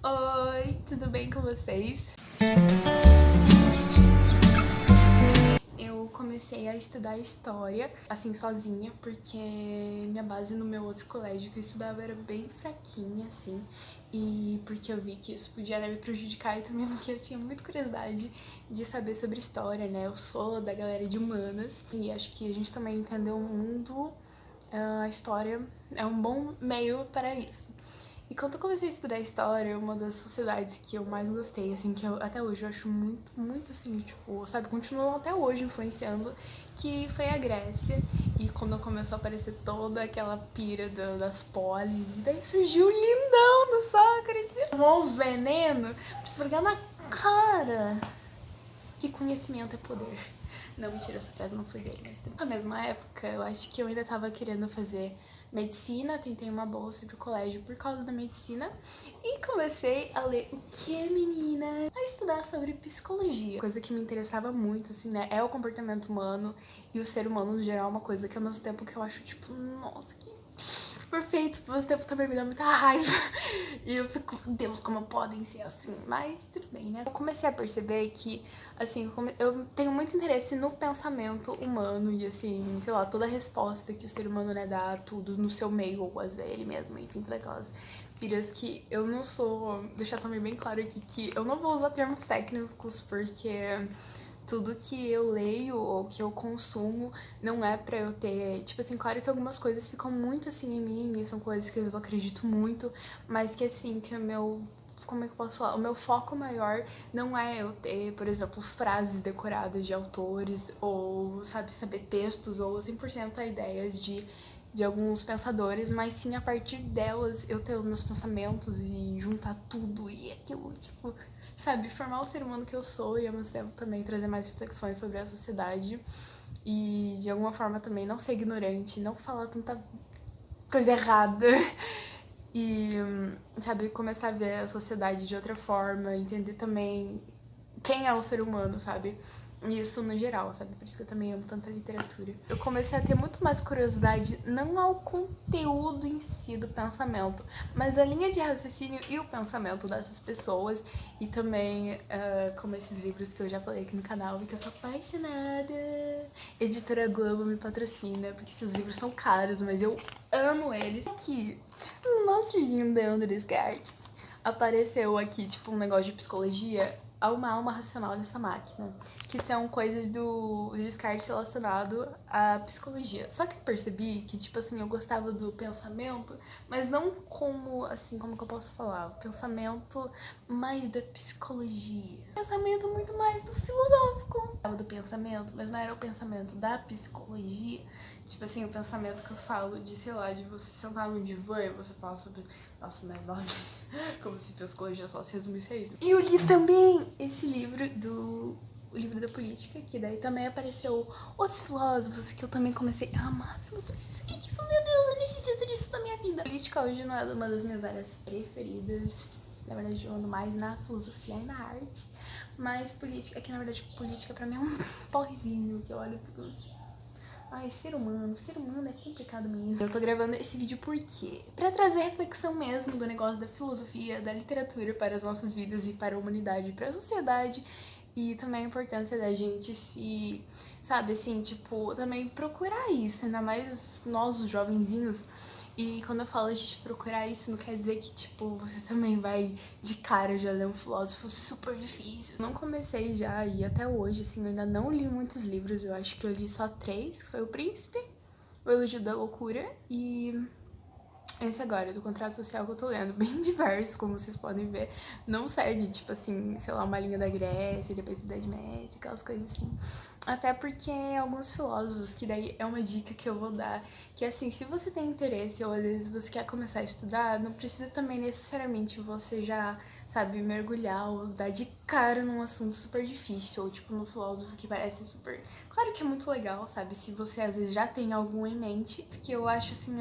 Oi, tudo bem com vocês? Eu comecei a estudar história, assim, sozinha, porque minha base no meu outro colégio que eu estudava era bem fraquinha, assim, e porque eu vi que isso podia me prejudicar e também porque eu tinha muita curiosidade de saber sobre história, né? Eu sou da galera de humanas e acho que a gente também entendeu o mundo, a história é um bom meio para isso. E quando eu comecei a estudar história, uma das sociedades que eu mais gostei, assim, que eu até hoje eu acho muito, muito assim, tipo, sabe, continuam até hoje influenciando, que foi a Grécia. E quando começou a aparecer toda aquela pira das polis, e daí surgiu o lindão do Sócrates, tomou uns veneno pra esfregar na cara. Que conhecimento é poder. Não, mentira, essa frase não foi dele, mas na mesma época, eu acho que eu ainda tava querendo fazer medicina, tentei uma bolsa pro colégio por causa da medicina e comecei a ler o que, menina? A estudar sobre psicologia. Coisa que me interessava muito, assim, né? É o comportamento humano e o ser humano no geral é uma coisa que ao mesmo tempo que eu acho, tipo, nossa, que perfeito, ao mesmo tempo também me dá muita raiva. E eu fico, Deus, como podem ser assim? Mas tudo bem, né? Eu comecei a perceber que, assim, eu tenho muito interesse no pensamento humano e, assim, sei lá, toda a resposta que o ser humano, né, dá a tudo no seu meio, ou a ele mesmo, enfim, todas aquelas piras que eu não sou... Deixar também bem claro aqui que eu não vou usar termos técnicos porque tudo que eu leio ou que eu consumo não é pra eu ter... Tipo assim, claro que algumas coisas ficam muito assim em mim e são coisas que eu acredito muito, mas que assim, que o meu... Como é que eu posso falar? O meu foco maior não é eu ter, por exemplo, frases decoradas de autores ou, sabe, saber textos ou 100% a ideias de alguns pensadores, mas sim a partir delas eu ter os meus pensamentos e juntar tudo e aquilo, tipo, sabe, formar o ser humano que eu sou e ao mesmo tempo também trazer mais reflexões sobre a sociedade e de alguma forma também não ser ignorante, não falar tanta coisa errada e, sabe, começar a ver a sociedade de outra forma, entender também quem é o ser humano, sabe? Isso no geral, sabe? Por isso que eu também amo tanta literatura. Eu comecei a ter muito mais curiosidade, não ao conteúdo em si do pensamento, mas a linha de raciocínio e o pensamento dessas pessoas. E também, como esses livros que eu já falei aqui no canal e que eu sou apaixonada. Editora Globo me patrocina, porque esses livros são caros, mas eu amo eles. Aqui, nossa linda André Descartes. Apareceu aqui, tipo, um negócio de psicologia, há uma alma racional dessa máquina, que são coisas do Descartes relacionado à psicologia. Só que eu percebi que, tipo assim, eu gostava do pensamento, mas não como, assim, como que eu posso falar? O pensamento mais da psicologia. Pensamento muito mais do filosófico. Eu gostava do pensamento, mas não era o pensamento da psicologia. Tipo assim, o pensamento que eu falo de, sei lá, de você sentar num divã e você fala sobre... Nossa, né? Nossa, como se psicologia só se resumisse a isso. E eu li também esse livro o livro da política, que daí também apareceu outros filósofos que eu também comecei a amar a filosofia. Fiquei tipo, meu Deus, eu necessito disso na minha vida. Política hoje não é uma das minhas áreas preferidas. Na verdade, eu ando mais na filosofia e na arte. Mas política, é que na verdade política pra mim é um porrezinho que eu olho e fico... Ai, ser humano é complicado mesmo. Eu tô gravando esse vídeo por quê? Pra trazer reflexão mesmo do negócio da filosofia, da literatura para as nossas vidas e para a humanidade, para a sociedade. E também a importância da gente se, sabe, assim, tipo, também procurar isso, ainda mais nós, os jovenzinhos. E quando eu falo a gente procurar isso, não quer dizer que, tipo, você também vai de cara já ler um filósofo super difícil. Não comecei já e até hoje, assim, eu ainda não li muitos livros. Eu acho que eu li só 3, que foi O Príncipe, O Elogio da Loucura e esse agora, do Contrato Social, que eu tô lendo. Bem diverso, como vocês podem ver. Não segue, tipo assim, sei lá, uma linha da Grécia, depois da Idade Média, aquelas coisas assim. Até porque alguns filósofos, que daí é uma dica que eu vou dar, que assim, se você tem interesse ou às vezes você quer começar a estudar, não precisa também necessariamente você já, sabe, mergulhar ou dar de cara num assunto super difícil, ou tipo num filósofo que parece super... Claro que é muito legal, sabe, se você às vezes já tem algum em mente, que eu acho assim,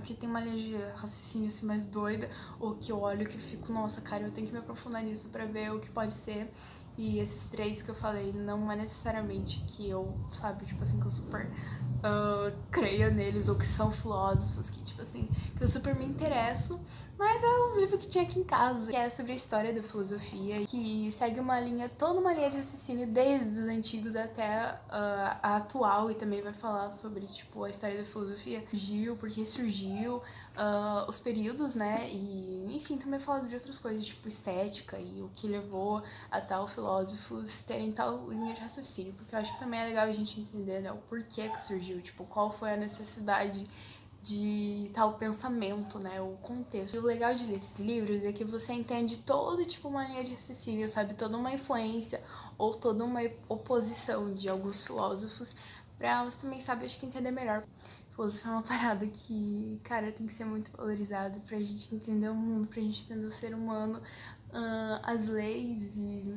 que tem uma linha de raciocínio assim mais doida, ou que eu olho que eu fico, nossa, cara, eu tenho que me aprofundar nisso pra ver o que pode ser. E esses 3 que eu falei, não é necessariamente que eu, sabe, tipo assim, que eu super creia neles, ou que são filósofos, que tipo assim, que eu super me interesso, Mas é os livros que tinha aqui em casa, que é sobre a história da filosofia, que segue toda uma linha de raciocínio desde os antigos até a atual, e também vai falar sobre, tipo, a história da filosofia, surgiu, por que surgiu, os períodos, né, e enfim, também fala de outras coisas, tipo estética e o que levou a tal filósofos terem tal linha de raciocínio, porque eu acho que também é legal a gente entender, né, o porquê que surgiu, tipo, qual foi a necessidade de tal pensamento, né, o contexto. E o legal de ler esses livros é que você entende todo, tipo, uma linha de raciocínio, sabe, toda uma influência ou toda uma oposição de alguns filósofos, pra você também, sabe, acho que entender melhor. Filosofia é uma parada que, cara, tem que ser muito valorizada pra gente entender o mundo, pra gente entender o ser humano, as leis e...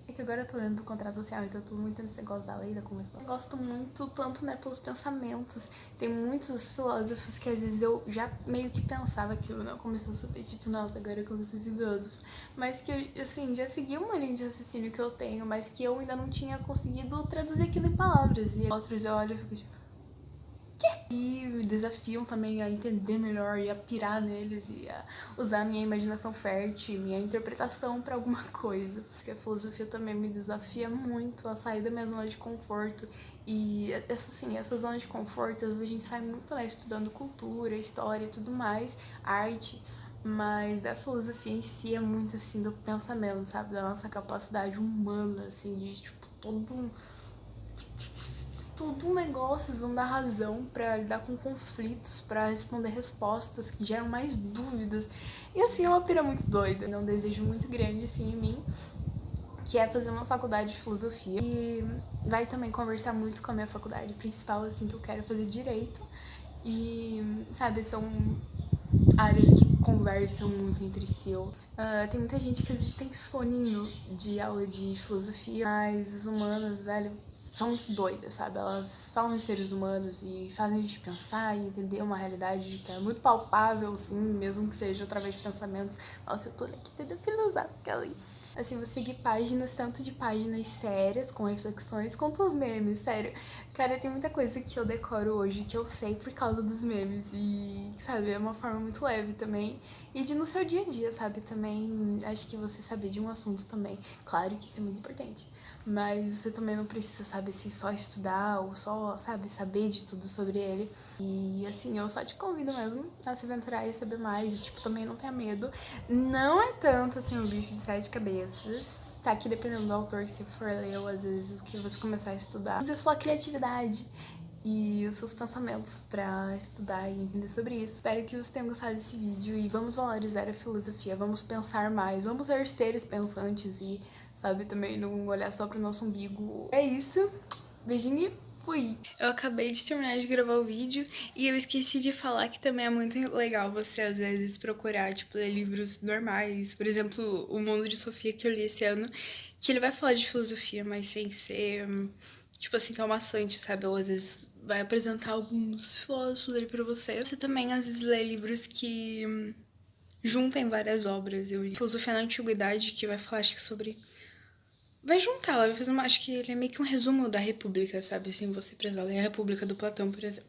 É que agora eu tô lendo do contrato social, então eu tô muito nesse negócio da lei, da convenção. Eu gosto muito, tanto, né, pelos pensamentos. Tem muitos filósofos que às vezes eu já meio que pensava aquilo, não começou a subir, tipo, nossa, agora eu comecei filósofo. Mas que eu, assim, já segui uma linha de raciocínio que eu tenho, mas que eu ainda não tinha conseguido traduzir aquilo em palavras. E outros eu olho e fico tipo, e me desafiam também a entender melhor e a pirar neles e a usar minha imaginação fértil, minha interpretação para alguma coisa. Porque a filosofia também me desafia muito a sair da minha zona de conforto. E essa zona de conforto, às vezes a gente sai muito, né, estudando cultura, história e tudo mais, arte. Mas da filosofia em si é muito, assim, do pensamento, sabe? Da nossa capacidade humana, assim, de, tipo, todo um negócio usando a razão pra lidar com conflitos, pra responder respostas que geram mais dúvidas. E assim, é uma pira muito doida. É um desejo muito grande, assim, em mim, que é fazer uma faculdade de filosofia. E vai também conversar muito com a minha faculdade principal, assim, que eu quero fazer direito. E, sabe, são áreas que conversam muito entre si. Tem muita gente que às vezes tem soninho de aula de filosofia, mas as humanas, velho, são muito doidas, sabe? Elas falam de seres humanos e fazem a gente pensar e entender uma realidade que é muito palpável, sim, mesmo que seja através de pensamentos. Nossa, eu tô aqui toda filosófica ali. Assim, vou seguir páginas, tanto de páginas sérias, com reflexões, quanto os memes, sério. Cara, tem muita coisa que eu decoro hoje que eu sei por causa dos memes e, sabe, é uma forma muito leve também. E de no seu dia a dia, sabe, também, acho que você saber de um assunto também. Claro que isso é muito importante, mas você também não precisa, sabe, assim, só estudar ou só, sabe, saber de tudo sobre ele. E, assim, eu só te convido mesmo a se aventurar e saber mais e, tipo, também não tenha medo. Não é tanto, assim, um bicho de 7 cabeças. Tá aqui dependendo do autor que você for ler, ou às vezes o que você começar a estudar. Use a sua criatividade e os seus pensamentos pra estudar e entender sobre isso. Espero que vocês tenham gostado desse vídeo e vamos valorizar a filosofia, vamos pensar mais, vamos ser seres pensantes e, sabe, também não olhar só pro nosso umbigo. É isso, beijinho e fui! Eu acabei de terminar de gravar o vídeo e eu esqueci de falar que também é muito legal você, às vezes, procurar, tipo, ler livros normais. Por exemplo, O Mundo de Sofia, que eu li esse ano, que ele vai falar de filosofia, mas sem ser, tipo assim, tão maçante, sabe? Ou às vezes vai apresentar alguns filósofos ali pra você. Você também, às vezes, lê livros que juntem várias obras. Eu li Filosofia na Antiguidade, que vai falar, acho que sobre... Vai juntar, ela vai fazer uma... Acho que ele é meio que um resumo da República, sabe? Assim, você precisa ler a República do Platão, por exemplo.